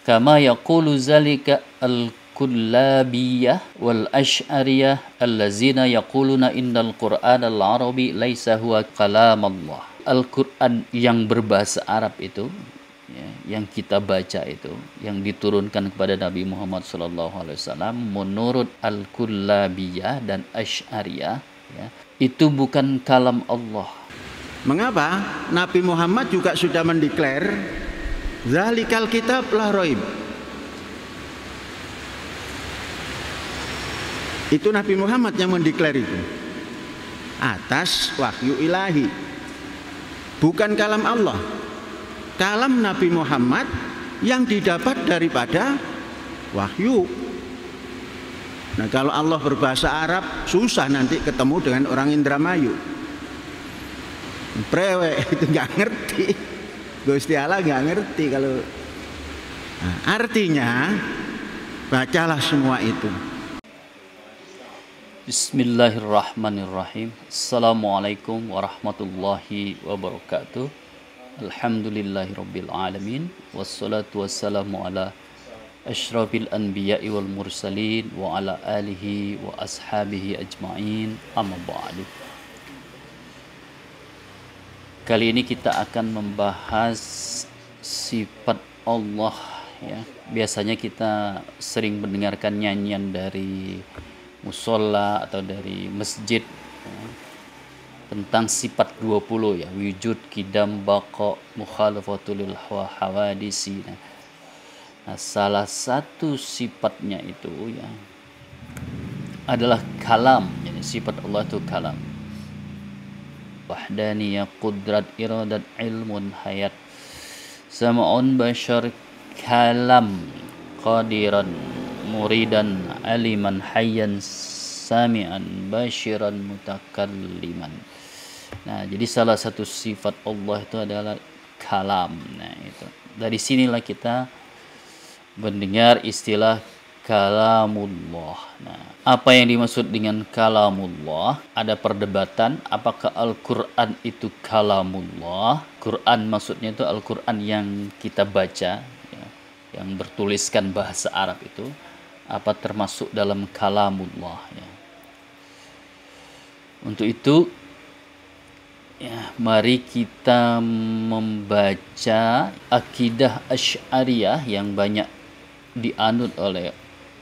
Kama yaqulu zalika al-kullabiyah wal asy'ariyah allazina yaquluna innal Qur'an al-Arabi laisa huwa kalam Allah. Al-Qur'an yang berbahasa Arab itu, ya, yang kita baca itu, yang diturunkan kepada Nabi Muhammad SAW menurut al-kullabiyah dan asy'ariyah, ya, itu bukan kalam Allah. Mengapa? Nabi Muhammad juga sudah mendeklar zalikal kitab la raib. Itu Nabi Muhammad yang mendeklar itu atas wahyu ilahi, bukan kalam Allah. Kalam Nabi Muhammad yang didapat daripada wahyu. Nah, kalau Allah berbahasa Arab susah nanti ketemu dengan orang Indramayu. Prewek itu nggak ngerti, Gusti Allah nggak ngerti kalau. Nah, artinya bacalah semua itu. Bismillahirrahmanirrahim. Assalamualaikum warahmatullahi wabarakatuh. Alhamdulillahirabbil alamin. Wassalatu wassalamu ala asyrafil anbiya'i wal mursalin wa ala alihi wa ashabihi ajma'in. Amma ba'du. Kali ini kita akan membahas sifat Allah, ya. Biasanya kita sering mendengarkan nyanyian dari musola atau dari masjid, ya, tentang sifat 20, ya, wujud, qidam, baqa, mukhalafatul hawadisi. Nah, salah satu sifatnya itu, ya, adalah kalam. Jadi sifat Allah itu kalam. Wahdaniyah, qudrat, iradat, ilmun, hayat, sama'un, bashar, kalam, qadiran, muridan, aliman, hayyan, sami'an, bashiran, mutakalliman. Nah, jadi salah satu sifat Allah itu adalah kalam. Nah, itu. Dari sinilah kita mendengar istilah kalamullah. Nah, apa yang dimaksud dengan kalamullah? Ada perdebatan apakah Al-Qur'an itu kalamullah. Quran maksudnya itu Al-Qur'an yang kita baca, ya, yang bertuliskan bahasa Arab itu, apa termasuk dalam kalamullah, ya. Untuk itu, ya, mari kita membaca akidah Asy'ariyah yang banyak dianut oleh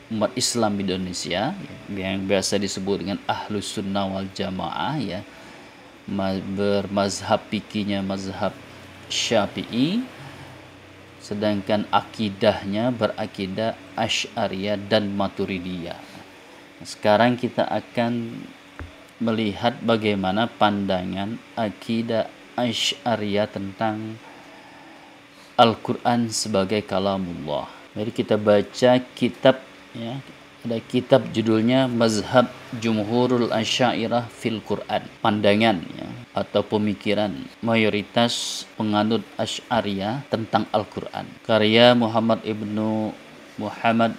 umat Islam Indonesia, yang biasa disebut dengan Ahlus Sunnah wal Jamaah, ya, bermazhab fikihnya mazhab Syafi'i, sedangkan akidahnya berakidah Asy'ariyah dan Maturidiyah. Sekarang kita akan melihat bagaimana pandangan akidah Asy'ariyah tentang Al-Quran sebagai kalamullah. Mari kita baca kitab, ya, ada kitab judulnya Mazhab Jumhurul Asy'ariyah fil Quran. Pandangan, ya, atau pemikiran mayoritas penganut Asy'ariyah tentang Al-Quran. Karya Muhammad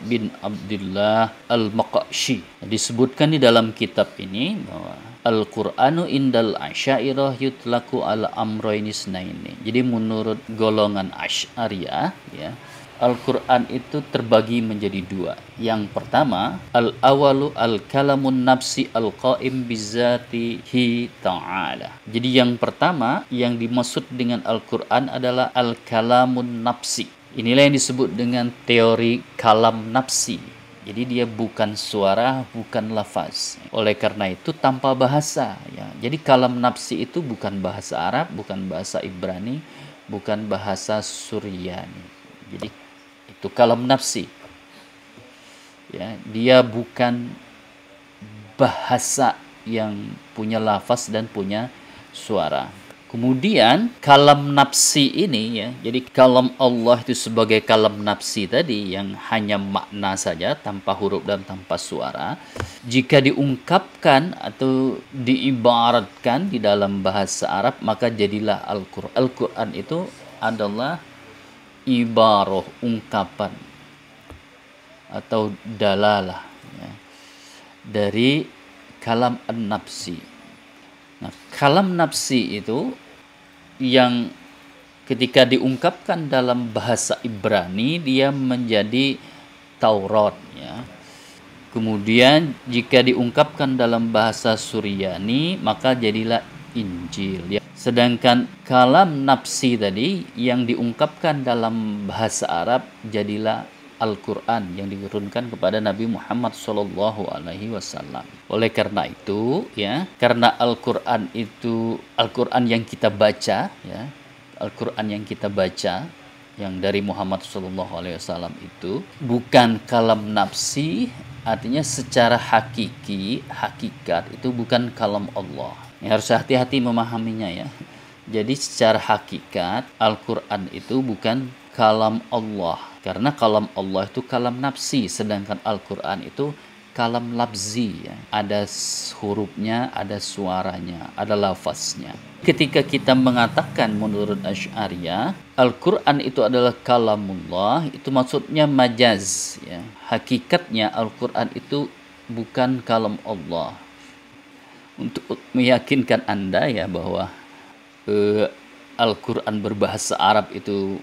bin Abdullah Al-Maqshi. Disebutkan di dalam kitab ini bahwa Al-Qur'anu indal Asy'ariyah yutlaku ala amroini snaini. Jadi menurut golongan Asy'ariyah, ya, Al-Quran itu terbagi menjadi dua. Yang pertama, al-awalu al-kalamun nafsi al-qaim bizatihi ta'ala. Jadi yang pertama yang dimaksud dengan Al-Quran adalah al-kalamun nafsi. Inilah yang disebut dengan teori kalam nafsi. Jadi dia bukan suara, bukan lafaz. Oleh karena itu tanpa bahasa, ya. Jadi kalam nafsi itu bukan bahasa Arab, bukan bahasa Ibrani, bukan bahasa Suryani. Jadi itu kalam nafsi, ya, dia bukan bahasa yang punya lafaz dan punya suara. Kemudian kalam nafsi ini, ya, jadi kalam Allah itu sebagai kalam nafsi tadi yang hanya makna saja tanpa huruf dan tanpa suara, jika diungkapkan atau diibaratkan di dalam bahasa Arab maka jadilah Al-Quran. Al-Quran itu adalah ibarah, ungkapan atau dalalah, ya, dari kalam an-nafsi. Nah, kalam nafsi itu yang Ketika diungkapkan dalam bahasa Ibrani, dia menjadi Taurat, ya. Kemudian jika diungkapkan dalam bahasa Suryani, maka jadilah Injil, ya. Sedangkan kalam nafsi tadi yang diungkapkan dalam bahasa Arab jadilah Al-Quran yang diturunkan kepada Nabi Muhammad SAW. Oleh karena itu, ya, karena Al-Quran itu Al-Quran yang kita baca, ya, Al-Quran yang kita baca yang dari Muhammad SAW itu bukan kalam nafsi, artinya secara hakikat itu bukan kalam Allah. Ya, harus hati-hati memahaminya, ya. Jadi secara hakikat Al-Quran itu bukan kalam Allah, karena kalam Allah itu kalam nafsi, sedangkan Al-Quran itu kalam labzi, ya. Ada hurufnya, ada suaranya, ada lafaznya. Ketika kita mengatakan menurut Asy'ariyah Al-Quran itu adalah kalamullah, itu maksudnya majaz, ya. Hakikatnya Al-Quran itu bukan kalam Allah. Untuk meyakinkan Anda, ya, bahwa Al-Quran berbahasa Arab itu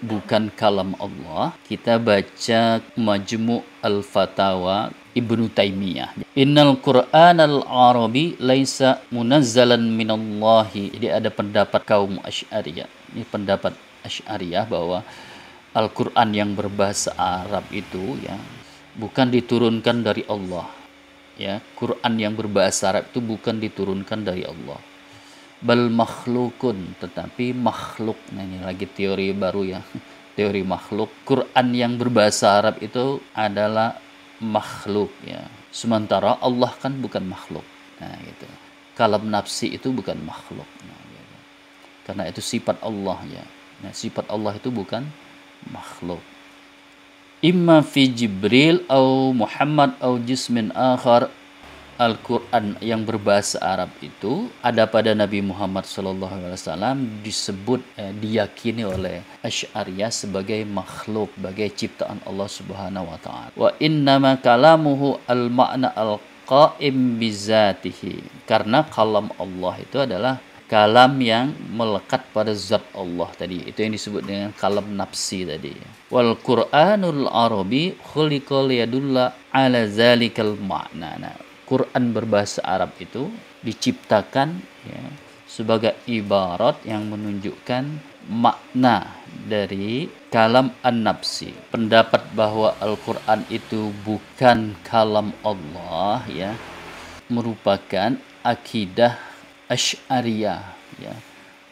bukan kalam Allah, kita baca Majmu' al-Fatawa Ibnu Taimiyah. Innal Qur'anal Arabi laisa munazzalan minallahi. Jadi ada pendapat kaum Asy'ariyah. Ini pendapat Asy'ariyah bahwa Al-Quran yang berbahasa Arab itu, ya, bukan diturunkan dari Allah. Ya, Quran yang berbahasa Arab itu bukan diturunkan dari Allah. Bal makhlukun, tetapi makhluk. Nah, ini lagi teori baru, ya. Teori makhluk. Quran yang berbahasa Arab itu adalah makhluk, ya. Sementara Allah kan bukan makhluk. Nah, gitu. Kalam nafsi itu bukan makhluk. Nah, gitu. Karena itu sifat Allah, ya. Nah, sifat Allah itu bukan makhluk. Imma fi Jibril au Muhammad au jismin akhar. Al-Quran yang berbahasa Arab itu ada pada Nabi Muhammad SAW, disebut, diyakini oleh Asy'ariyah sebagai makhluk, sebagai ciptaan Allah Subhanahu wa Ta'ala. Wa innama kalamuhu al-ma'na al-qa'im bizatihi. Karena kalam Allah itu adalah kalam yang melekat pada zat Allah tadi. Itu yang disebut dengan kalam nafsi tadi. Wal Qur'anul Arabi khuliqa liyadulla ala zalikal ma'na. Nah, Quran berbahasa Arab itu diciptakan, ya, sebagai ibarat yang menunjukkan makna dari kalam an-nafsi. Pendapat bahwa Al-Quran itu bukan kalam Allah, ya, merupakan akidah Asy'ariyah, ya.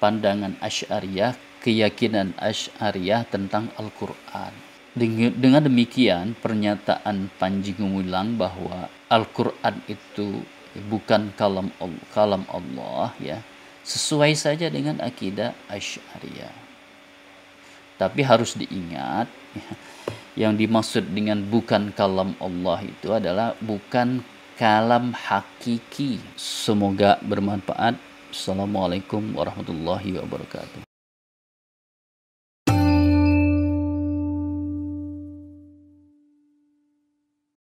Pandangan Asy'ariyah, keyakinan Asy'ariyah tentang Al-Quran. Dengan demikian, pernyataan Panji Gumilang bahwa Al-Quran itu bukan kalam Allah, ya, sesuai saja dengan akidah Asy'ariyah. Tapi harus diingat, ya, yang dimaksud dengan bukan kalam Allah itu adalah bukan kalam hakiki. Semoga bermanfaat. Assalamualaikum warahmatullahi wabarakatuh.